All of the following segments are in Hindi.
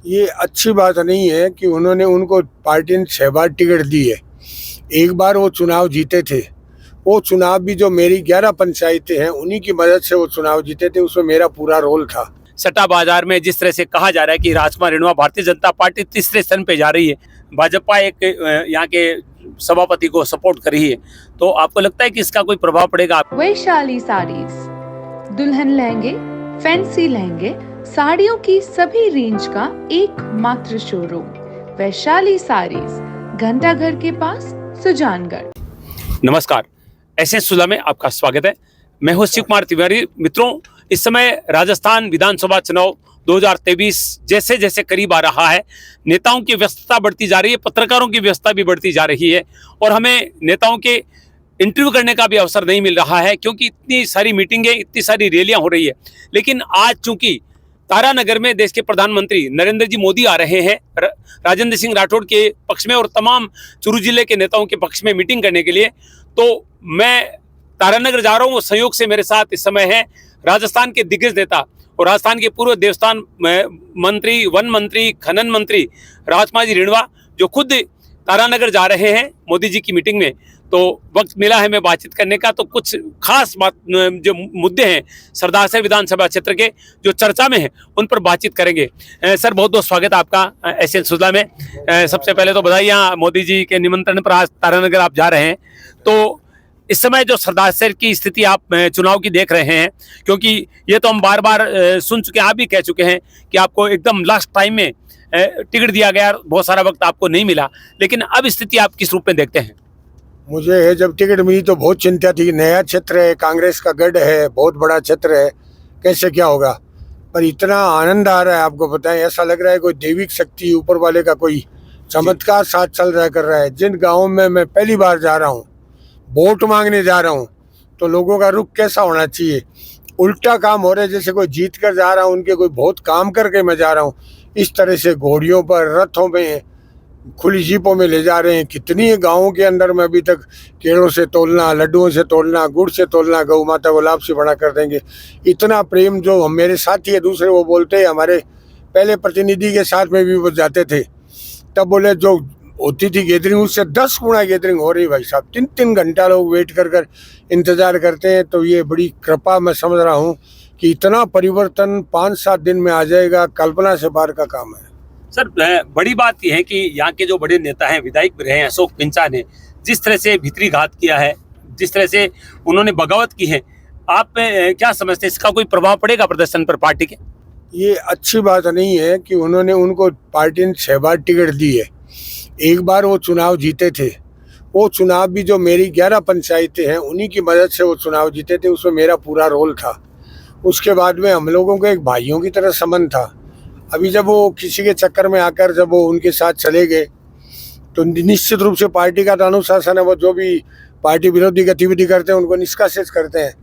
ये अच्छी बात नहीं है कि उन्होंने उनको पार्टी ने 6 बार टिकट दी है। एक बार वो चुनाव जीते थे। वो चुनाव भी जो मेरी 11 पंचायतें हैं उन्हीं की मदद से वो चुनाव जीते थे, उसमें मेरा पूरा रोल था। सट्टा बाजार में जिस तरह से कहा जा रहा है कि राजकुमार रिणवा भारतीय जनता पार्टी तीसरे स्थान पे जा रही है, भाजपा एक यहाँ के सभापति को सपोर्ट कर रही है, तो आपको लगता है कि इसका कोई प्रभाव पड़ेगा? वैशाली साड़ीज, दुल्हन लहंगे, फैंसी लहंगे, साड़ियों की सभी रेंज का एकमात्र शोरूम वैशाली साड़ीज, घंटाघर के पास, सुजानगढ़। नमस्कार, एसएस सुधा में आपका स्वागत है। मैं हूं शिव कुमार तिवारी। मित्रों, इस समय राजस्थान विधानसभा चुनाव 2023 जैसे जैसे करीब आ रहा है, नेताओं की व्यस्तता बढ़ती जा रही है, पत्रकारों की व्यस्तता भी बढ़ती जा रही है और हमें नेताओं के इंटरव्यू करने का भी अवसर नहीं मिल रहा है, क्योंकि इतनी सारी मीटिंगें, इतनी सारी रैलियां हो रही है। लेकिन आज चूंकि तारानगर में देश के प्रधानमंत्री नरेंद्र जी मोदी आ रहे हैं राजेंद्र सिंह राठौड़ के पक्ष में और तमाम चुरू जिले के नेताओं के पक्ष में मीटिंग करने के लिए, तो मैं तारानगर जा रहा हूँ। संयोग से मेरे साथ इस समय है राजस्थान के दिग्गज नेता और राजस्थान के पूर्व देवस्थान मंत्री, वन मंत्री, खनन मंत्री राजकुमार जी रिणवा, जो खुद तारानगर जा रहे हैं मोदी जी की मीटिंग में। तो वक्त मिला है मैं बातचीत करने का, तो कुछ खास बात जो मुद्दे हैं सरदार से विधानसभा क्षेत्र के जो चर्चा में हैं उन पर बातचीत करेंगे। सर, बहुत बहुत स्वागत है आपका एसएल सुधा में। सबसे पहले तो बधाइयाँ, मोदी जी के निमंत्रण पर आज तारानगर आप जा रहे हैं। तो इस समय जो सरदार शहर की स्थिति आप चुनाव की देख रहे हैं, क्योंकि ये तो हम बार बार सुन चुके हैं, आप भी कह चुके हैं कि आपको एकदम लास्ट टाइम में टिकट दिया गया, बहुत सारा वक्त आपको नहीं मिला, लेकिन अब स्थिति आप किस रूप में देखते हैं? मुझे जब टिकट मिली तो बहुत चिंता थी। नया क्षेत्र है, कांग्रेस का गढ़ है, बहुत बड़ा क्षेत्र है, कैसे क्या होगा। पर इतना आनंद आ रहा है, आपको बताएं, ऐसा लग रहा है कोई दैविक शक्ति, ऊपर वाले का कोई चमत्कार साथ चल रहा कर रहा है। जिन गाँव में मैं पहली बार जा रहा हूँ, वोट मांगने जा रहा हूँ, तो लोगों का रुख कैसा होना चाहिए। उल्टा काम हो रहा है, जैसे कोई जीत कर जा रहा हूँ, उनके कोई बहुत काम करके मैं जा रहा हूँ। इस तरह से घोड़ियों पर, रथों में, खुली जीपों में ले जा रहे हैं। कितनी गाँवों के अंदर में अभी तक केलों से तोलना, लड्डुओं से तोलना, गुड़ से तोलना, गौ माता को लाभ से बड़ा कर देंगे। इतना प्रेम जो हम, मेरे साथी है दूसरे, वो बोलते हैं, हमारे पहले प्रतिनिधि के साथ में भी वो जाते थे, तब बोले जो होती थी गैदरिंग उससे 10 गुना गैदरिंग हो रही भाई साहब। 3-3 घंटा लोग वेट कर इंतजार करते हैं। तो ये बड़ी कृपा मैं समझ रहा हूँ कि इतना परिवर्तन 5-7 दिन में आ जाएगा, कल्पना से बाहर का काम है। सर, बड़ी बात यह है कि यहाँ के जो बड़े नेता हैं, विधायक भी रहे हैं, अशोक पिंचा ने जिस तरह से भीतरी घात किया है, जिस तरह से उन्होंने बगावत की है, आप क्या समझते हैं, इसका कोई प्रभाव पड़ेगा प्रदर्शन पर पार्टी के? ये अच्छी बात नहीं है कि उन्होंने उनको पार्टी ने 6 बार टिकट दी है। एक बार वो चुनाव जीते थे। वो चुनाव भी जो मेरी 11 पंचायतें हैं उन्हीं की मदद से वो चुनाव जीते थे, उसमें मेरा पूरा रोल था। उसके बाद में हम लोगों को एक भाइयों की तरह संबंध था। अभी जब वो किसी के चक्कर में आकर जब वो उनके साथ चले गए, तो निश्चित रूप से पार्टी का तो अनुशासन है, वो जो भी पार्टी विरोधी गतिविधि करते हैं उनको निष्कासित करते हैं।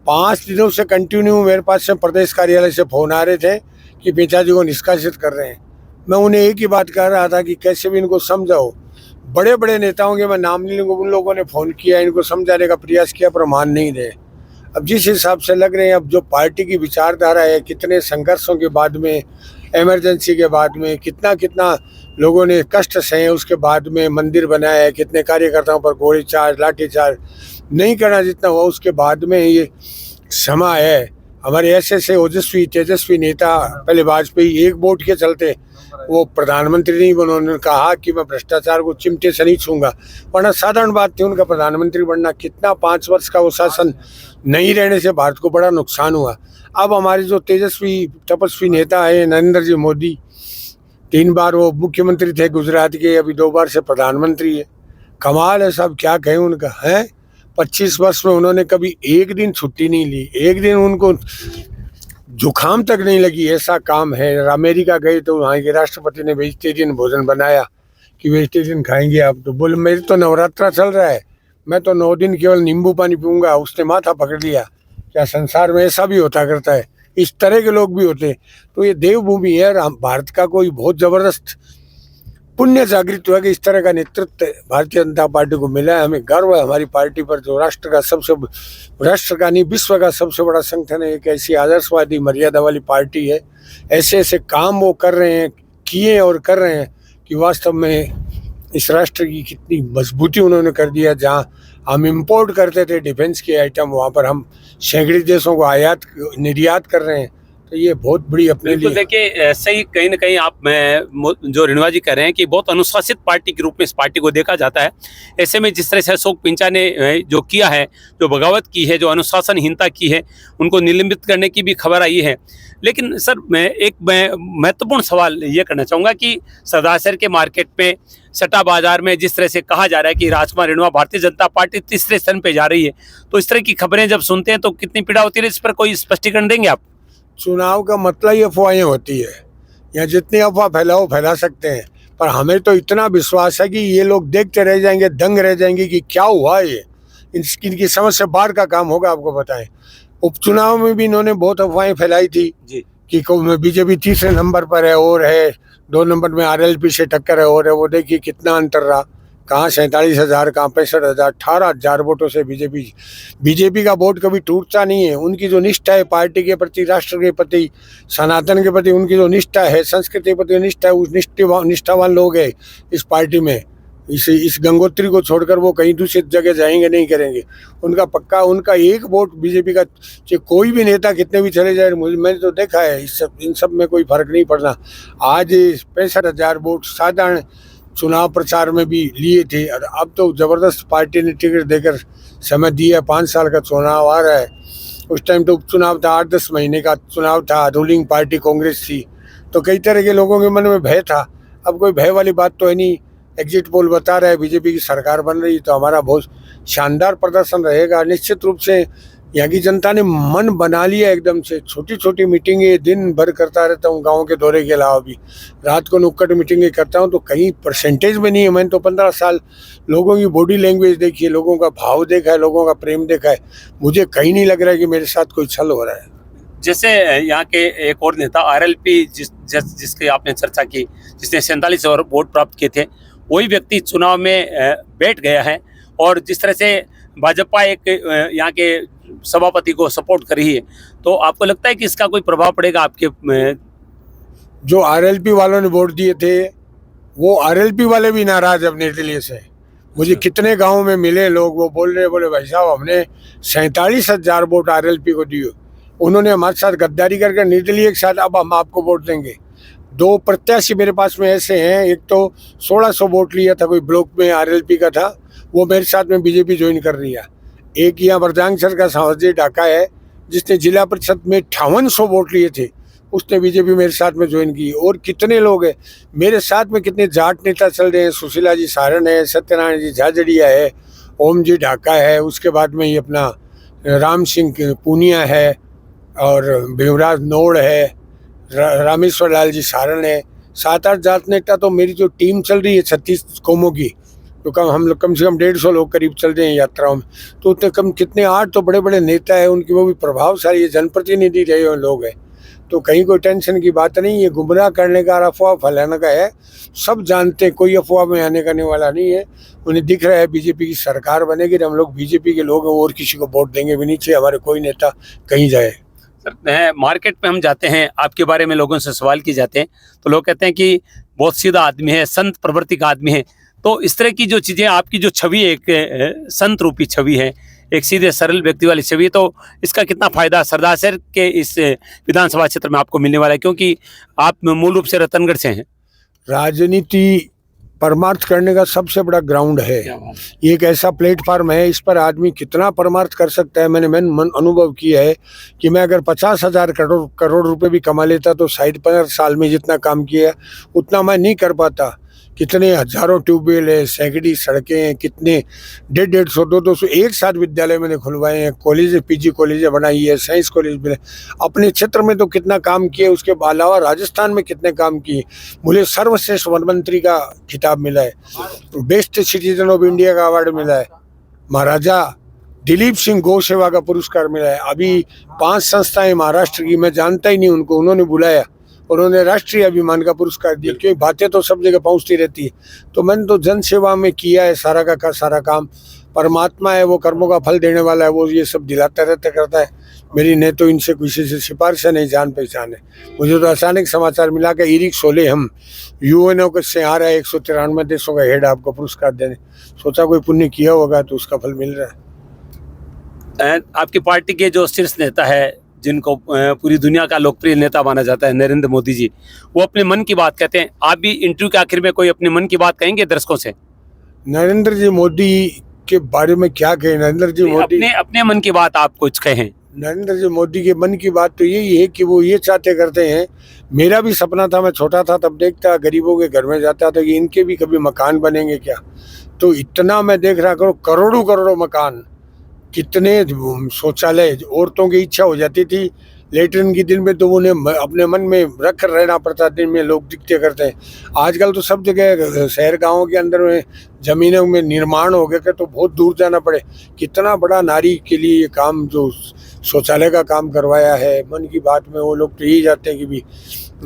5 दिनों से कंटिन्यू मेरे पास से प्रदेश कार्यालय से फोन आ रहे थे कि पिता जी को निष्कासित कर रहे हैं। मैं उन्हें एक ही बात कह रहा था कि कैसे भी इनको समझाओ। बड़े बड़े नेताओं के मैं नाम नहीं लूँगा, उन लोगों ने फ़ोन किया, इनको समझाने का प्रयास किया, पर मान नहीं रहे। अब जिस हिसाब से लग रहे हैं, अब जो पार्टी की विचारधारा है, कितने संघर्षों के बाद में, इमरजेंसी के बाद में, कितना कितना लोगों ने कष्ट सहे, उसके बाद में मंदिर बनाया है, कितने कार्यकर्ताओं पर गोली चार्ज, लाठी चार्ज नहीं करना जितना हुआ, उसके बाद में ये समय है। हमारे ऐसे ओजस्वी तेजस्वी नेता, पहले वाजपेयी, एक वोट के चलते वो प्रधानमंत्री नहीं बने। उन्होंने कहा कि मैं भ्रष्टाचार को चिमटे से नहीं छूंगा, वरना साधारण बात थी उनका प्रधानमंत्री बनना। कितना 5 वर्ष का वो शासन नहीं रहने से भारत को बड़ा नुकसान हुआ। अब हमारे जो तेजस्वी तपस्वी नेता है नरेंद्र जी मोदी, 3 बार वो मुख्यमंत्री थे गुजरात के, अभी 2 बार से प्रधानमंत्री है। कमाल है साहब, क्या कहें उनका है। 25 वर्ष में उन्होंने कभी एक दिन छुट्टी नहीं ली, एक दिन उनको जुकाम तक नहीं लगी, ऐसा काम है। अमेरिका गए तो वहाँ के राष्ट्रपति ने वेजिटेरियन भोजन बनाया कि वेजिटेरियन खाएंगे आप, तो बोले मेरे तो नवरात्रा चल रहा है, मैं तो 9 दिन केवल नींबू पानी पीऊँगा। उसने माथा पकड़ लिया, क्या संसार में ऐसा भी होता करता है, इस तरह के लोग भी होते। तो ये देवभूमि है और भारत का कोई बहुत ज़बरदस्त पुण्य जागृत हुआ कि इस तरह का नेतृत्व भारतीय जनता पार्टी को मिला है। हमें गर्व है हमारी पार्टी पर, जो राष्ट्र का नहीं विश्व का सबसे बड़ा संगठन है। एक ऐसी आदर्शवादी मर्यादा वाली पार्टी है। ऐसे ऐसे काम वो कर रहे हैं, किए और कर रहे हैं कि वास्तव में इस राष्ट्र की कितनी मजबूती उन्होंने कर दिया। जहाँ हम इंपोर्ट करते थे डिफेंस के आइटम, वहाँ पर हम सैकड़े देशों को आयात निर्यात कर रहे हैं। तो ये बहुत बड़ी अपने बिल्कुल, लिए देखिए ऐसे ही कहीं ना कहीं आप जो रेणुका जी कह रहे हैं कि बहुत अनुशासित पार्टी के रूप में इस पार्टी को देखा जाता है। ऐसे में जिस तरह से अशोक पिंचा ने जो किया है, जो बगावत की है, जो अनुशासनहीनता की है, उनको निलंबित करने की भी खबर आई है। लेकिन सर मैं एक महत्वपूर्ण सवाल ये करना चाहूँगा कि सरदार शहर के मार्केट में सट्टा बाजार में जिस तरह से कहा जा रहा है कि राजकुमार रेणुका भारतीय जनता पार्टी तीसरे स्थान पे जा रही है, तो इस तरह की खबरें जब सुनते हैं तो कितनी पीड़ा होती है? इस पर कोई स्पष्टीकरण देंगे आप? चुनाव का मतलब ही अफवाहें होती है। या जितनी अफवाह फैलाओ फैला सकते हैं, पर हमें तो इतना विश्वास है कि ये लोग देखते रह जाएंगे, दंग रह जाएंगे कि क्या हुआ ये। इनकी समझ से बाहर का काम होगा। आपको बताएं, उपचुनाव में भी इन्होंने बहुत अफवाहें फैलाई थी जी। कि बीजेपी तीसरे नंबर पर है और है, 2 नंबर में आरएलपी से टक्कर है और है। वो देखिए कितना अंतर रहा, कहाँ 47,000, कहाँ 65,000, 18,000 वोटों से बीजेपी का वोट कभी टूटता नहीं है। उनकी जो निष्ठा है पार्टी के प्रति, राष्ट्र के प्रति, सनातन के प्रति, उनकी जो निष्ठा है, संस्कृति के प्रति निष्ठा है, उस निष्ठावान लोग है इस पार्टी में। इस गंगोत्री को छोड़कर वो कहीं दूसरी जगह जाएंगे नहीं करेंगे। उनका पक्का, उनका एक वोट बीजेपी का, चाहे कोई भी नेता कितने भी चले जाए, मैंने तो देखा है इन सब में कोई फर्क नहीं पड़ना। आज 65,000 वोट साधारण चुनाव प्रचार में भी लिए थे और अब तो जबरदस्त पार्टी ने टिकट देकर समय दिया। 5 साल का चुनाव आ रहा है। उस टाइम तो उपचुनाव था, 8-10 महीने का चुनाव था, रूलिंग पार्टी कांग्रेस थी, तो कई तरह के लोगों के मन में भय था। अब कोई भय वाली बात तो है नहीं। एग्जिट पोल बता रहा है बीजेपी की सरकार बन रही, तो हमारा बहुत शानदार प्रदर्शन रहेगा। निश्चित रूप से यहाँ की जनता ने मन बना लिया एकदम से। छोटी छोटी मीटिंगें दिन भर करता रहता हूँ, गांव के दौरे के अलावा भी रात को नुक्कड़ मीटिंगें करता हूँ, तो कहीं परसेंटेज में नहीं है। मैंने तो 15 साल लोगों की बॉडी लैंग्वेज देखी है, लोगों का भाव देखा है, लोगों का प्रेम देखा है। मुझे कहीं नहीं लग रहा है कि मेरे साथ कोई छल हो रहा है। जैसे यहाँ के एक और नेता आरएलपी जिसकी आपने चर्चा की, जिसने 47 और वोट प्राप्त किए थे, वही व्यक्ति चुनाव में बैठ गया है और जिस तरह से भाजपा एक यहाँ के सभापति को सपोर्ट कर रही है, तो आपको लगता है कि इसका कोई प्रभाव पड़ेगा आपके? जो आरएलपी वालों ने वोट दिए थे, वो आरएलपी वाले भी नाराज अब निर्दलीय से। मुझे कितने गाँव में मिले लोग, वो बोल रहे, बोले भाई साहब हमने 47,000 वोट आरएलपी को दिए, उन्होंने हमारे साथ गद्दारी करके निर्दलीय के साथ, अब हम आपको वोट देंगे। 2 प्रत्याशी मेरे पास में ऐसे हैं, एक तो 1600 वोट लिया था, कोई ब्लॉक में आरएलपी का था, वो मेरे साथ में बीजेपी ज्वाइन कर रही है। एक यहाँ बरजांगसर का सावजी ढाका है, जिसने जिला परिषद में 5800 वोट लिए थे, उसने बीजेपी मेरे साथ में ज्वाइन की। और कितने लोग हैं मेरे साथ में, कितने जाट नेता चल रहे हैं। सुशीला जी सारण है, सत्यनारायण जी झाझड़िया है, ओम जी ढाका है, उसके बाद में ये अपना राम सिंह पूनिया है और भीमराज नोड़ है, रामेश्वर लाल जी सारण है। 7-8 जात नेता तो मेरी जो टीम चल रही है 36 कौमों की, तो हम लोग कम से कम 150 लोग करीब चल रहे हैं यात्राओं में। तो उतने कम कितने 8 तो बड़े बड़े नेता है, उनकी वो भी प्रभावशाली जनप्रतिनिधि रहे हुए लोग हैं। तो कहीं कोई टेंशन की बात नहीं है। गुमराह करने का, अफवाह फैलाने का है। सब जानते हैं कोई अफवाह में आने करने वाला नहीं है। उन्हें दिख रहा है बीजेपी की सरकार बनेगी, हम लोग बीजेपी के लोग हैं और किसी को वोट देंगे भी नहीं चाहिए, हमारे कोई नेता कहीं जाए। सर मार्केट में हम जाते हैं, आपके बारे में लोगों से सवाल किए जाते हैं, तो लोग कहते हैं कि बहुत सीधा आदमी है, संत प्रवृत्ति का आदमी है। तो इस तरह की जो चीज़ें, आपकी जो छवि एक संत रूपी छवि है, एक सीधे सरल व्यक्ति वाली छवि, तो इसका कितना फायदा सरदार शहर के इस विधानसभा क्षेत्र में आपको मिलने वाला है, क्योंकि आप मूल रूप से रतनगढ़ से हैं? राजनीति परमार्थ करने का सबसे बड़ा ग्राउंड है। ये एक ऐसा प्लेटफार्म है, इस पर आदमी कितना परमार्थ कर सकता है। मैंने अनुभव किया है कि मैं अगर 50,000 करोड़ रुपए भी कमा लेता तो शायद 15 साल में जितना काम किया उतना मैं नहीं कर पाता। कितने हजारों ट्यूबवेल है, सैकड़ी सड़कें हैं, कितने 150, 200 एक साथ विद्यालय मैंने खुलवाए हैं, कॉलेज, पीजी कॉलेज बनाई है, साइंस कॉलेज में। अपने क्षेत्र में तो कितना काम किए, उसके अलावा राजस्थान में कितने काम किए। मुझे सर्वश्रेष्ठ वन मंत्री का खिताब मिला है, बेस्ट सिटीजन ऑफ इंडिया का अवार्ड मिला है, महाराजा दिलीप सिंह गौ सेवा का पुरस्कार मिला है। अभी 5 संस्थाएं महाराष्ट्र की, मैं जानता ही नहीं उनको, उन्होंने बुलाया और उन्होंने राष्ट्रीय अभिमान का पुरस्कार दिया, क्योंकि बातें तो सब जगह पहुंचती रहती है। तो मैंने तो जन सेवा में किया है सारा का सारा काम। परमात्मा है, वो कर्मों का फल देने वाला है, वो ये सब दिलाता रहता करता है। मेरी न तो इनसे किसी से सिफारिश है नहीं जान पहचान है। मुझे तो अचानक समाचार मिला कि इरिक सोले हम यूएनओ से आ रहा है 193 देशों का हेड आपको पुरस्कार देने। सोचा कोई पुण्य किया होगा तो उसका फल मिल रहा है। आपकी पार्टी के जो शीर्ष नेता है, जिनको पूरी दुनिया का लोकप्रिय नेता माना जाता है, नरेंद्र मोदी जी, वो अपने मन की बात कहते हैं। आप भी इंटरव्यू के आखिर में कोई अपने मन की बात कहेंगे दर्शकों से? नरेंद्र जी मोदी के बारे में क्या कहें? नरेंद्र जी मोदी अपने मन की बात आप कुछ कहें। नरेंद्र जी मोदी के मन की बात तो यही है कि वो ये चाहते करते हैं। मेरा भी सपना था, मैं छोटा था तब देखता, गरीबों के घर में जाता था कि इनके भी कभी मकान बनेंगे क्या। तो इतना मैं देख रहा करो, करोड़ों करोड़ों मकान, कितने शौचालय। औरतों की इच्छा हो जाती थी लेटरिन की दिन में तो उन्हें अपने मन में रख कर रहना पड़ता, दिन में लोग दिखते करते हैं। आजकल तो सब जगह शहर गांवों के अंदर में जमीनों में निर्माण हो गए तो बहुत दूर जाना पड़े। कितना बड़ा नारी के लिए ये काम जो शौचालय का काम करवाया है। मन की बात में वो लोग तो यही जाते हैं कि भी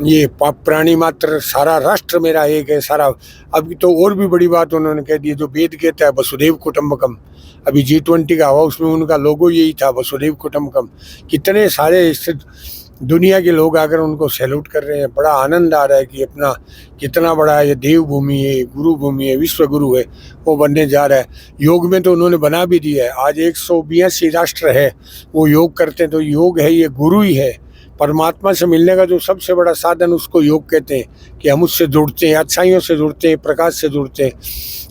ये प्राणी मात्र, सारा राष्ट्र मेरा एक है सारा। अभी तो और भी बड़ी बात उन्होंने कह दी, जो वेद कहता है वसुधैव कुटुंबकम। अभी G20 का हुआ, उसमें उनका लोगो यही था, वसुधैव कुटुंबकम। कितने सारे दुनिया के लोग आकर उनको सैल्यूट कर रहे हैं। बड़ा आनंद आ रहा है कि अपना कितना बड़ा ये देव भूमि है, गुरु भूमि है, विश्व गुरु है, वो बनने जा रहा है। योग में तो उन्होंने बना भी दिया है। आज 182 राष्ट्र है वो योग करते हैं। तो योग है, ये गुरु ही है। परमात्मा से मिलने का जो सबसे बड़ा साधन उसको योग कहते हैं कि हम उससे जुड़ते हैं, अच्छाइयों से जुड़ते हैं, प्रकाश से जुड़ते हैं।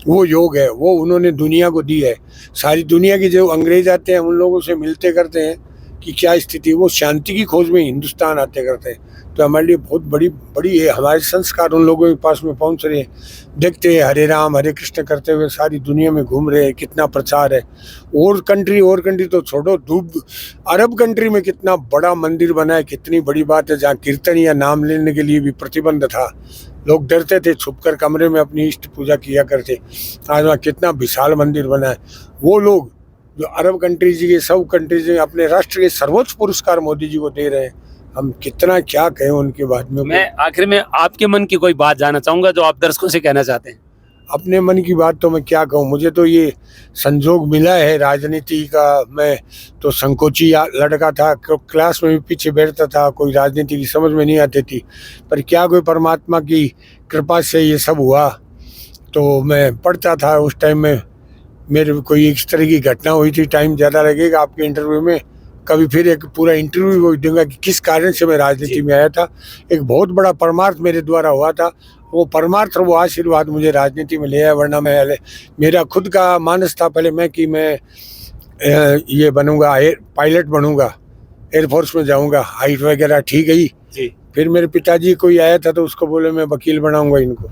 वो योग है, वो उन्होंने दुनिया को दी है। सारी दुनिया के जो अंग्रेज आते हैं उन लोगों से मिलते करते हैं कि क्या स्थिति, वो शांति की खोज में हिंदुस्तान आते करते हैं। तो हमारे लिए बहुत बड़ी है। हमारे संस्कार उन लोगों के पास में पहुंच रहे हैं। देखते हैं हरे राम हरे कृष्ण करते हुए सारी दुनिया में घूम रहे हैं। कितना प्रचार है। और कंट्री तो छोड़ो, अरब कंट्री में कितना बड़ा मंदिर बना है। कितनी बड़ी बात है, जहाँ कीर्तन या नाम लेने के लिए भी प्रतिबंध था। लोग डरते थे, छुपकर कमरे में अपनी इष्ट पूजा किया करते। आज वहाँ कितना विशाल मंदिर बना है। वो लोग जो अरब कंट्रीज के, सब कंट्रीज में अपने राष्ट्र के सर्वोच्च पुरस्कार मोदी जी को दे रहे हैं। हम कितना क्या कहें उनके बारे में। मैं आखिर में आपके मन की कोई बात जानना चाहूंगा जो आप दर्शकों से कहना चाहते हैं। अपने मन की बात तो मैं क्या कहूँ, मुझे तो ये संजोग मिला है राजनीति का। मैं तो संकोची लड़का था, क्लास में भी पीछे बैठता था, कोई राजनीति की समझ में नहीं आती थी। पर क्या कोई परमात्मा की कृपा से ये सब हुआ। तो मैं पढ़ता था उस टाइम में, मेरे कोई इस तरह की घटना हुई थी। टाइम ज़्यादा लगेगा आपके इंटरव्यू में, कभी फिर एक पूरा इंटरव्यू दूंगा कि किस कारण से मैं राजनीति में आया था। एक बहुत बड़ा परमार्थ मेरे द्वारा हुआ था। वो परमार्थ और वो आशीर्वाद मुझे राजनीति में ले आया। वरना मैं, मेरा खुद का मानस था पहले मैं कि मैं ये बनूंगा, पायलट बनूंगा, एयरफोर्स में जाऊंगा। हाइट वगैरह ठीक है ही। फिर मेरे पिताजी कोई आया था तो उसको बोले मैं वकील बनाऊंगा इनको।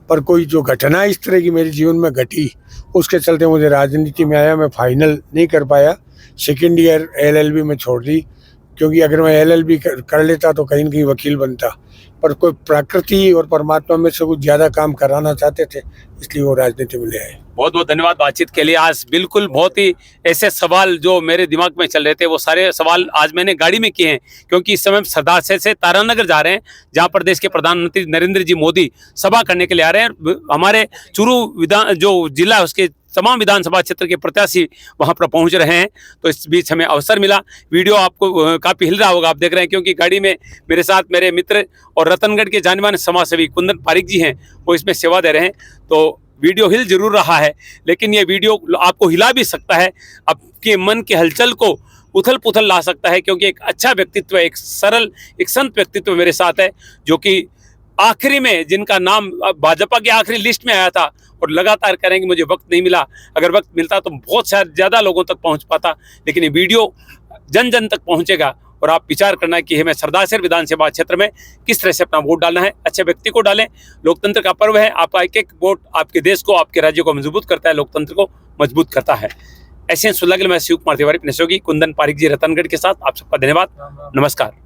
पर कोई जो घटना इस तरह की मेरे जीवन में घटी, उसके चलते मुझे राजनीति में आया। मैं फाइनल नहीं कर पाया, सेकेंड ईयर LLB में छोड़ दी। क्योंकि अगर मैं LLB कर लेता तो कहीं न कहीं वकील बनता। पर कोई प्रकृति और परमात्मा में से कुछ ज़्यादा काम कराना चाहते थे, इसलिए वो राजनीति में ले आए। बहुत बहुत धन्यवाद बातचीत के लिए। आज बिल्कुल बहुत ही ऐसे सवाल जो मेरे दिमाग में चल रहे थे, वो सारे सवाल आज मैंने गाड़ी में किए हैं। क्योंकि इस समय सरदार से तारानगर जा रहे हैं, जहां पर देश के प्रधानमंत्री नरेंद्र जी मोदी सभा करने के लिए आ रहे हैं। हमारे चूरू जो जिला है उसके तमाम विधानसभा क्षेत्र के प्रत्याशी वहां पर पहुंच रहे हैं। तो इस बीच हमें अवसर मिला। वीडियो आपको काफ़ी हिल रहा होगा, आप देख रहे हैं, क्योंकि गाड़ी में मेरे साथ मेरे मित्र और रतनगढ़ के जाने माने समाजसेवी कुंदन पारिक जी हैं, वो इसमें सेवा दे रहे हैं। तो वीडियो हिल जरूर रहा है, लेकिन ये वीडियो आपको हिला भी सकता है, आपके मन के हलचल को उथल पुथल ला सकता है। क्योंकि एक अच्छा व्यक्तित्व, एक सरल, एक संत व्यक्तित्व मेरे साथ है, जो कि आखिरी में जिनका नाम भाजपा की आखिरी लिस्ट में आया था। और लगातार करेंगे, मुझे वक्त नहीं मिला, अगर वक्त मिलता तो बहुत ज़्यादा लोगों तक पहुंच पाता। लेकिन ये वीडियो जन जन तक पहुंचेगा और आप विचार करना कि हमें सरदार विधानसभा क्षेत्र में किस तरह से अपना वोट डालना है। अच्छे व्यक्ति को डालें। लोकतंत्र का पर्व है, आपका एक एक वोट आपके देश को, आपके राज्य को मजबूत करता है, लोकतंत्र को मजबूत करता है। ऐसे सुलह मैं शिव कुमार तिवारी, अपने सहयोगी कुंदन पारिक जी रतनगढ़ के साथ आप सबका धन्यवाद। नमस्कार।